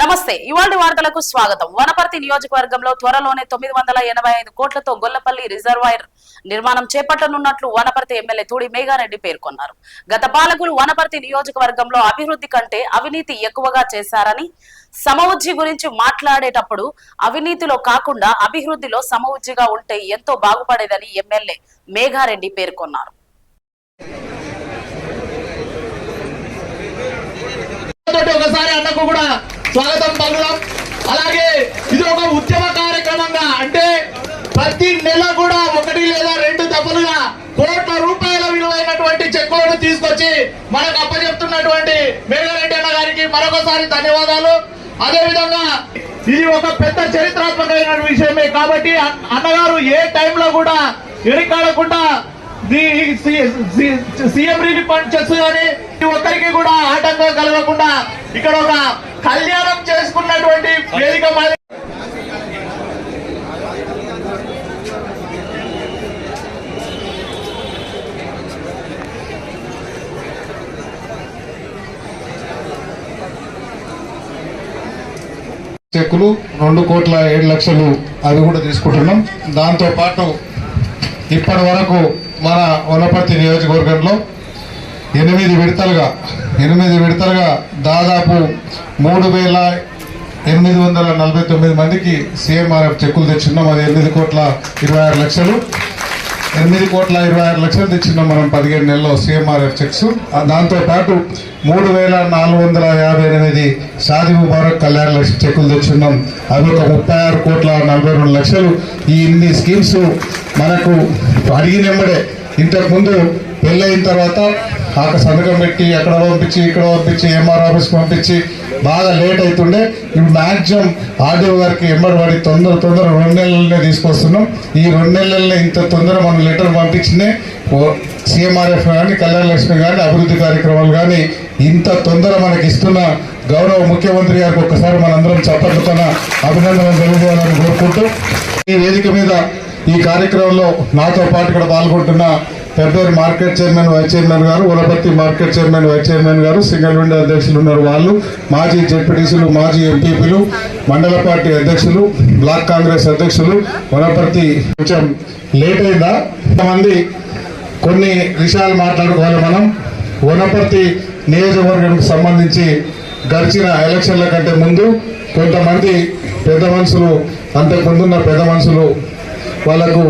నమస్తే ఇవాల్టి వార్తలకు స్వాగతం. వనపర్తి నియోజకవర్గంలో త్వరలోనే 985 కోట్లతో గొల్లపల్లి రిజర్వాయర్ నిర్మాణం చేపట్టనున్నట్లు వనపర్తి ఎమ్మెల్యే తూడి మేఘారెడ్డి పేర్కొన్నారు. గత పాలకులు వనపర్తి నియోజకవర్గంలో అభివృద్ధి కంటే అవినీతి ఎక్కువగా చేశారని, సమవుజ్జి గురించి మాట్లాడేటప్పుడు అవినీతిలో కాకుండా అభివృద్ధిలో సమవుజ్జిగా ఉంటే ఎంతో బాగుపడేదని ఎమ్మెల్యే మేఘారెడ్డి పేర్కొన్నారు. ఒకసారి అన్నకు కూడా స్వాగతం పలుకుదాం. అలాగే ఇది ఒక ఉద్యమ కార్యక్రమంగా, అంటే ప్రతి నెల కూడా 1 లేదా 2 దఫలుగా కోట్ల రూపాయల విలువైనటువంటి చెక్కులను తీసుకొచ్చి మనకు అప్పచెప్తున్నటువంటి మేఘారెడ్డి అన్న గారికి మరొకసారి ధన్యవాదాలు. అదే విధంగా ఇది ఒక పెద్ద చరిత్రాత్మకమైన విషయమే కాబట్టి అన్నగారు ఏ టైంలో కూడా ఎడికాడకుండా సీఎం రిలీఫ్ ఫండ్ చెక్స్ కానీ ఒక్కరికి కూడా ఆటంకం కలగకుండా ఇక్కడ ఒక కళ్యాణం చేసుకున్నటువంటి వేదిక చెక్కులు 2,07,00,000 అవి కూడా తీసుకుంటున్నాం. దాంతో పాటు ఇప్పటి వరకు మన వనపర్తి నియోజకవర్గంలో 8 విడతలుగా దాదాపు 3,849 మందికి CMRF చెక్కులు తెచ్చున్నాం. అది 8,26,00,000 తెచ్చున్నాం మనం 15 నెలల్లో CMRF చెక్స్. దాంతోపాటు 3,458 షాదీ ముబారక్ కళ్యాణ లక్ష్మి చెక్కులు తెచ్చున్నాం. అవి ఒక 36,42,00,000. ఈ ఇన్ని స్కీమ్స్ మనకు అడిగినెమ్మడే, ఇంతకుముందు పెళ్ళయిన తర్వాత సంతకం పెట్టి అక్కడ పంపించి ఇక్కడ పంపించి MR ఆఫీస్కి పంపించి బాగా లేట్ అవుతుండే. ఇప్పుడు మ్యాక్సిమం ఆర్డీఓ గారికి ఎంబడి తొందర 2 నెలలనే తీసుకొస్తున్నాం. ఈ 2 నెలలనే ఇంత తొందర మనం లెటర్ పంపించినే CMRF కానీ కళ్యాణ లక్ష్మి కానీ అభివృద్ధి కార్యక్రమాలు కానీ ఇంత తొందర మనకి ఇస్తున్న గౌరవ ముఖ్యమంత్రి గారికి ఒక్కసారి మనందరం చప్పట్లతో అభినందనలు తెలియజేయాలని కోరుకుంటూ, ఈ వేదిక మీద ఈ కార్యక్రమంలో నాతో పాటు ఇక్కడ పాల్గొంటున్న ఫిబ్రవరి మార్కెట్ చైర్మన్ వైస్ చైర్మన్ గారు, Wanaparthy market chairman vice chairman గారు, సింగిల్ విండో అధ్యక్షులు ఉన్నారు. వాళ్ళు మాజీ జెడ్పీటీసీలు, మాజీ ఎంపీపీలు, మండల పార్టీ అధ్యక్షులు, బ్లాక్ కాంగ్రెస్ అధ్యక్షులు. వనపర్తి కొంచెం లేట్ అయిందా, కొంతమంది కొన్ని విషయాలు మాట్లాడుకోవాలి. మనం వనపర్తి నియోజకవర్గానికి సంబంధించి గడిచిన ఎలక్షన్ల కంటే ముందు కొంతమంది పెద్ద మనుషులు, అంతకుముందున్న పెద్ద మనుషులు వాళ్ళకు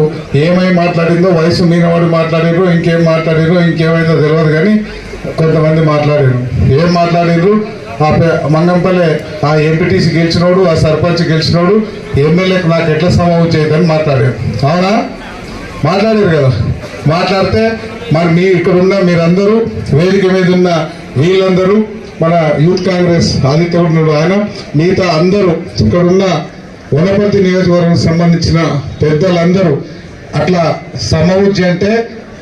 ఏమై మాట్లాడిందో, వయసు మీనవాడు మాట్లాడారు, ఇంకేం మాట్లాడారు, ఇంకేమైందో తెలియదు, కానీ కొంతమంది మాట్లాడారు. ఏం మాట్లాడారు? ఆ మంగంపల్లె ఆ ఎంపీటీసీ గెలిచినోడు, ఆ సర్పంచ్ గెలిచినోడు ఎమ్మెల్యేకి నాకు ఎట్లా సమూహం చేయదని మాట్లాడారు. అవునా? మాట్లాడారు కదా. మాట్లాడితే మరి ఇక్కడ ఉన్న మీరందరూ, వేదిక మీద ఉన్న వీళ్ళందరూ, మన యూత్ కాంగ్రెస్ ఆదిత్య ఉన్నాడు ఆయన, మిగతా అందరూ ఇక్కడున్న వనపర్తి నియోజకవర్గానికి సంబంధించిన పెద్దలందరూ అట్లా సమవుజ్జి అంటే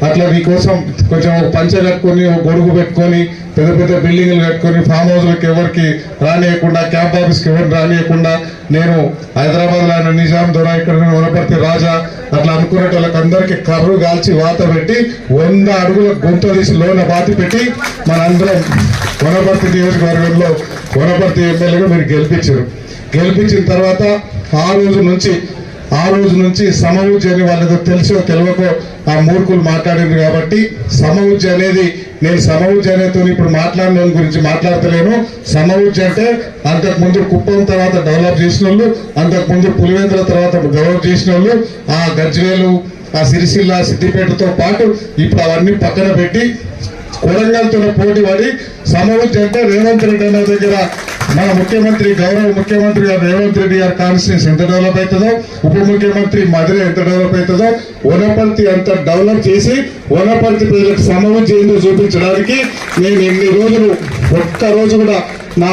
అట్లా మీకోసం కొంచెం పంచ కట్టుకొని, గొడుగు పెట్టుకొని, పెద్ద పెద్ద బిల్డింగ్లు కట్టుకొని, ఫామ్ హౌస్లకు ఎవరికి రానియకుండా, క్యాంప్ ఆఫీస్కి ఎవరిని రానియకుండా, నేను హైదరాబాద్లో ఆయన నిజాం దొర, ఇక్కడ వనపర్తి రాజా అట్లా అనుకునే వాళ్ళకి అందరికీ కర్రు కాల్చి వాత పెట్టి 100 అడుగుల గుంత తీసి లోన బాతి పెట్టి మనందరం వనపర్తి నియోజకవర్గంలో వనపర్తి ఎమ్మెల్యేగా మీరు గెలిపించిన తర్వాత ఆ రోజు నుంచి సమవుజ్జి అని వాళ్ళకు తెలుసో తెలియకో ఆ మూర్ఖులు మాట్లాడింది. కాబట్టి సమవుజ్జి అనేది, నేను సమవుజ్జి అనేతో ఇప్పుడు మాట్లాడిన గురించి మాట్లాడతలేను. సమవుజ్జి అంటే అంతకుముందు కుప్పం తర్వాత డెవలప్ చేసిన వాళ్ళు, అంతకుముందు పులివెందుల తర్వాత డెవలప్ చేసిన వాళ్ళు, ఆ గజ్వేలు, ఆ సిరిసిల్ల, సిద్దిపేటతో పాటు ఇప్పుడు అవన్నీ పక్కన పెట్టి కొడంగల్తో పోటీ పడి సమవుజ్జి అంటే రేవంత్ రెడ్డి అన్న దగ్గర మన ముఖ్యమంత్రి, గౌరవ ముఖ్యమంత్రి గారు రేవంత్ రెడ్డి గారి కాన్స్టిట్యూన్సీ ఎంత డెవలప్ అవుతుందో, ఉప ముఖ్యమంత్రి మధుర ఎంత డెవలప్ అవుతుందో, వనపర్తి అంత డెవలప్ చేసి వనపర్తి ప్రజలకు సమవుజ్జి ఏందో చూపించడానికి నేను ఇన్ని రోజులు ఒక్క రోజు కూడా నా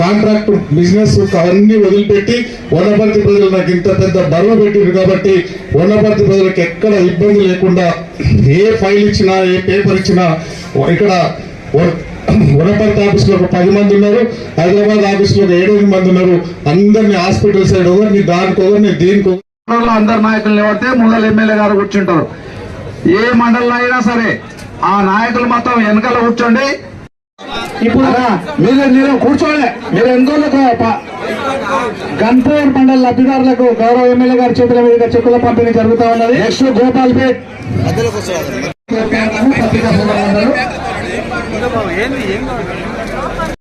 కాంట్రాక్ట్ బిజినెస్ అవన్నీ వదిలిపెట్టి వనపర్తి ప్రజలు నాకు ఇంత పెద్ద బరువు పెట్టింది. కాబట్టి వనపర్తి ప్రజలకు ఎక్కడ ఇబ్బంది లేకుండా ఏ ఫైల్ ఇచ్చినా, ఏ పేపర్ ఇచ్చినా, ఇక్కడ వనపర్తి ఆఫీస్లో ఒక 10 మంది ఉన్నారు, హైదరాబాద్ ఆఫీస్లో ఒక 7 మంది ఉన్నారు. అందరినీ హాస్పిటల్ సైడ్ నీ దానికో నీ దీనికో అందరు నాయకులు లేవడితే ముందర ఎమ్మెల్యే గారు కూర్చుంటారు. ఏ మండలంలో అయినా సరే ఆ నాయకులు మొత్తం వెనకాల కూర్చోండి. ఇప్పుడు మీరు కూర్చోలే, మీరు ఎందుకు గన్పూర్ మండల లబ్ధిదారులకు గౌరవ ఎమ్మెల్యే గారి చేతుల మీదుగా చెక్కుల పంపిణీ జరుగుతూ ఉన్నది. నెక్స్ట్ గోపాల్పేట్ పత్రికా సోదరులందరూ